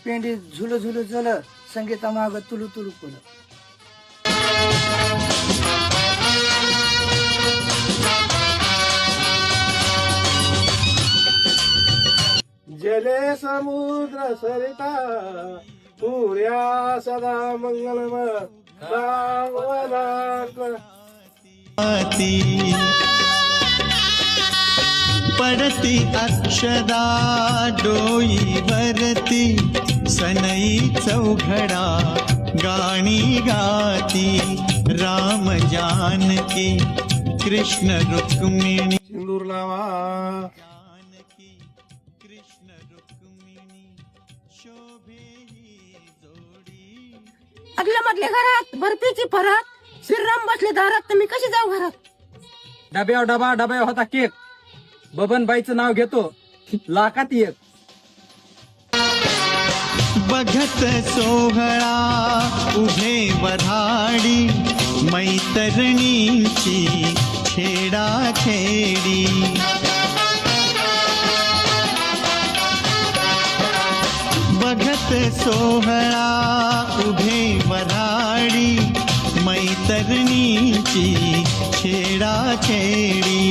पेंडी झुल झुल झुल संगीता माग तुलू तुलू फुल. जले समुद्र सरिता सूर्या सदा मंगलमय पडती अक्षदा डोई वरती सनई चौघडा गाणी गाती राम जानकी कृष्ण रुक्मिणी सिंदूर लावा जानकी कृष्ण रुक्मिणी शोभे ही जोडी. अगल्या मधल्या घरात बर्फीची फरात श्रीराम बसले दारात तर मी कशी जाऊ घरात. डब्यावर डबा डब्यावर होता केक बबनबाईचं नाव घेतो लाखात एक. बघत सोहळा उभे वऱ्हाडी मैतरणींची छेडा खेडी. बघत सोहळा उभे वऱ्हाडी मैतरणींची छेडा खेडी.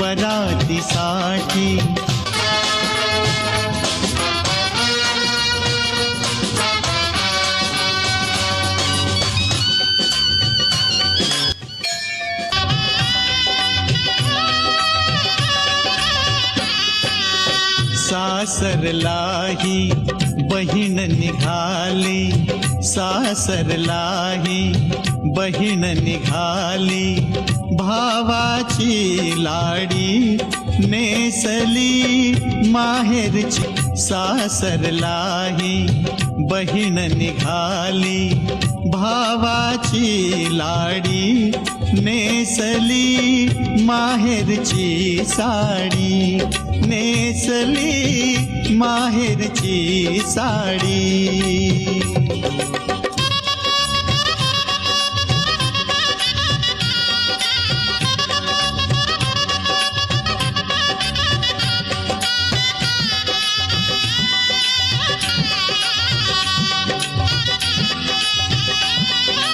वरातीसाठी सासरलाही बहीण निघाली सासरलाही बहीण निघाली. भावाची लाडी नेसली माहेरची सासरलाही बहीण निघाली. भावाची लाडी नेसली माहेरची साडी नेसली माहेरची साडी.